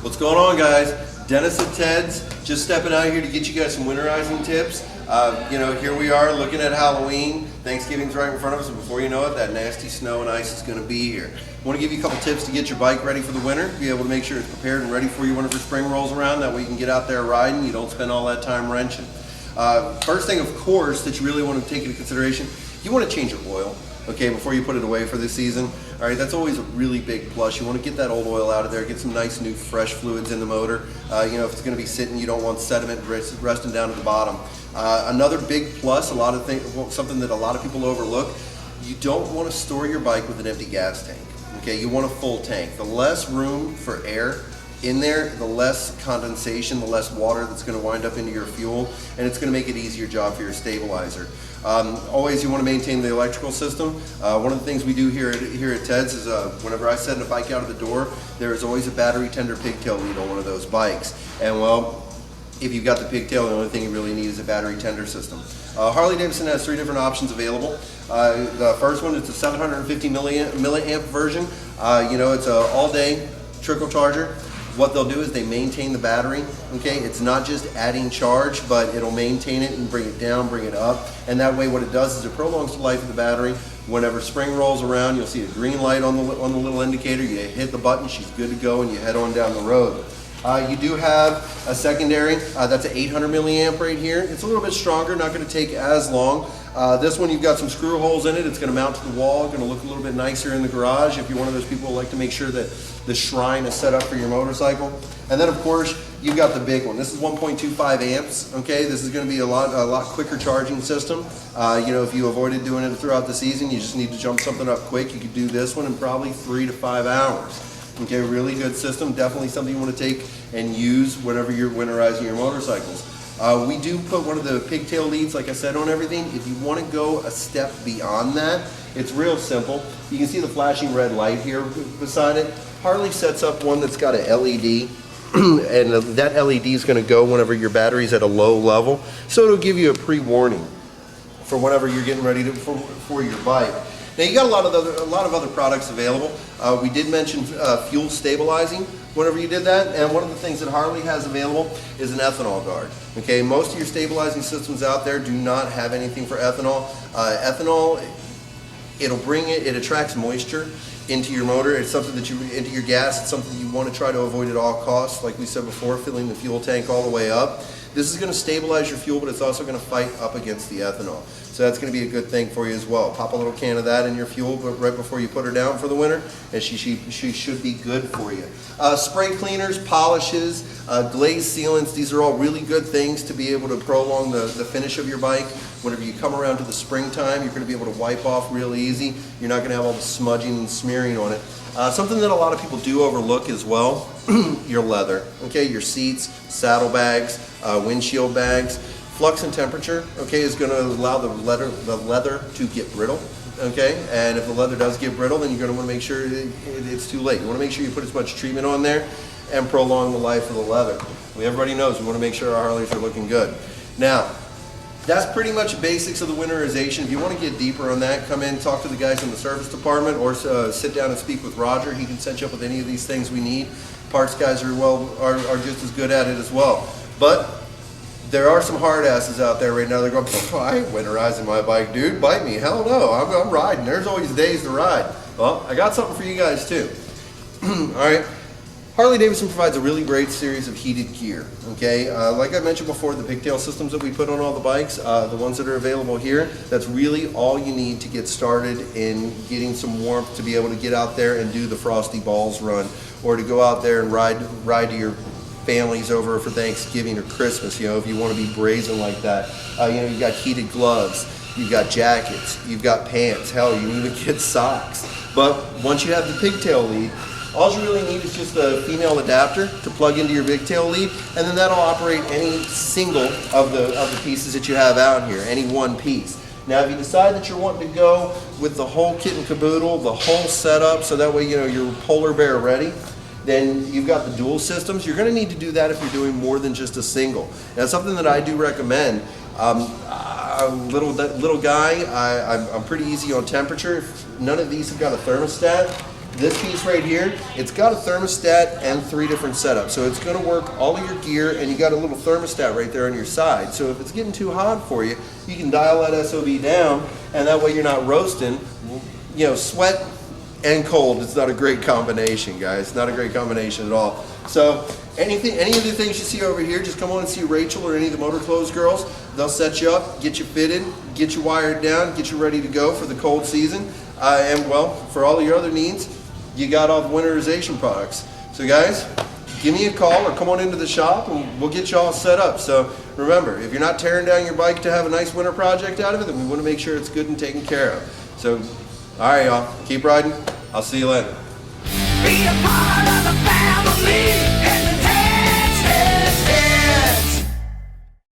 What's going on, guys? Dennis at Ted's, just stepping out here to get you guys some winterizing tips. Here we are looking at Halloween. Thanksgiving's right in front of us, and before you know it, that nasty snow and ice is going to be here. I want to give you a couple tips to get your bike ready for the winter, be able to make sure it's prepared and ready for you whenever spring rolls around. That way you can get out there riding, you don't spend all that time wrenching. First thing, of course, that you really want to take into consideration, you want to change your oil, okay, before you put it away for the season. All right, that's always a really big plus. You want to get that old oil out of there, get some nice new fresh fluids in the motor. If it's going to be sitting, you don't want sediment resting down at the bottom. Another big plus, something that a lot of people overlook, you don't want to store your bike with an empty gas tank. Okay, you want a full tank. The less room for air in there, the less condensation, the less water that's going to wind up into your fuel, and it's going to make it easier job for your stabilizer. Always you want to maintain the electrical system. One of the things we do here at Ted's is whenever I send a bike out of the door, there is always a battery tender pigtail lead on one of those bikes. And well, if you've got the pigtail, the only thing you really need is a battery tender system. Harley-Davidson has 3 different options available. The first one is the 750 milliamp version. It's an all-day trickle charger. What they'll do is they maintain the battery, okay? It's not just adding charge, but it'll maintain it and bring it down, bring it up. And that way what it does is it prolongs the life of the battery. Whenever spring rolls around, you'll see a green light on the little indicator. You hit the button, she's good to go, and you head on down the road. You do have a secondary, that's an 800 milliamp right here. It's a little bit stronger, not gonna take as long. This one, you've got some screw holes in it. It's gonna mount to the wall, gonna look a little bit nicer in the garage if you're one of those people who like to make sure that the shrine is set up for your motorcycle. And then of course, you've got the big one. This is 1.25 amps, okay? This is gonna be a lot quicker charging system. If you avoided doing it throughout the season, you just need to jump something up quick, you could do this one in probably 3 to 5 hours. Okay, really good system, definitely something you want to take and use whenever you're winterizing your motorcycles. We do put one of the pigtail leads, like I said, on everything. If you want to go a step beyond that, it's real simple. You can see the flashing red light here beside it. Harley sets up one that's got an LED, and that LED is going to go whenever your battery's at a low level. So it'll give you a pre-warning for whenever you're getting ready for your bike. Now you got a lot of other products available. We did mention fuel stabilizing whenever you did that, and one of the things that Harley has available is an ethanol guard. Okay, most of your stabilizing systems out there do not have anything for ethanol. Ethanol, it attracts moisture into your motor. It's something that into your gas. It's something you want to try to avoid at all costs. Like we said before, filling the fuel tank all the way up. This is going to stabilize your fuel, but it's also going to fight up against the ethanol. So that's going to be a good thing for you as well. Pop a little can of that in your fuel right before you put her down for the winter, and she should be good for you. Spray cleaners, polishes, glaze sealants, these are all really good things to be able to prolong the finish of your bike. Whenever you come around to the springtime, you're going to be able to wipe off real easy. You're not going to have all the smudging and smearing on it. Something that a lot of people do overlook as well, your leather. Okay, your seats, saddlebags, windshield bags. Flux and temperature, okay, is going to allow the leather to get brittle, okay? And if the leather does get brittle, then you're going to want to make sure it's too late. You want to make sure you put as much treatment on there and prolong the life of the leather. Everybody knows we want to make sure our Harleys are looking good. Now, that's pretty much basics of the winterization. If you want to get deeper on that, come in, talk to the guys in the service department, or sit down and speak with Roger. He can set you up with any of these things we need. Parts guys are just as good at it as well. But there are some hard asses out there right now. They're going, I ain't winterizing my bike, dude. Bite me. Hell no. I'm riding. There's always days to ride. Well, I got something for you guys too. All right. Harley-Davidson provides a really great series of heated gear. Okay. Like I mentioned before, the pigtail systems that we put on all the bikes, the ones that are available here, that's really all you need to get started in getting some warmth to be able to get out there and do the Frosty Balls run, or to go out there and ride to your families over for Thanksgiving or Christmas, if you want to be brazen like that. You got heated gloves, you've got jackets, you've got pants, hell, you even get socks. But once you have the pigtail lead, all you really need is just a female adapter to plug into your pigtail lead, and then that'll operate any single of the pieces that you have out here, any one piece. Now, if you decide that you're wanting to go with the whole kit and caboodle, the whole setup, so that way you're polar bear ready, then you've got the dual systems. You're going to need to do that if you're doing more than just a single. Now, something that I do recommend, a little guy, I'm pretty easy on temperature. None of these have got a thermostat. This piece right here, it's got a thermostat and 3 different setups. So it's gonna work all of your gear, and you got a little thermostat right there on your side. So if it's getting too hot for you, you can dial that SOB down, and that way you're not roasting. You know, sweat and cold, it's not a great combination, guys. Not a great combination at all. So any of the things you see over here, just come on and see Rachel or any of the Motor Clothes girls. They'll set you up, get you fitted, get you wired down, get you ready to go for the cold season. And well, for all your other needs, you got all the winterization products. So guys, give me a call or come on into the shop and we'll get you all set up. So remember, if you're not tearing down your bike to have a nice winter project out of it, then we want to make sure it's good and taken care of. So, all right, y'all, keep riding. I'll see you later. Be a part of the family.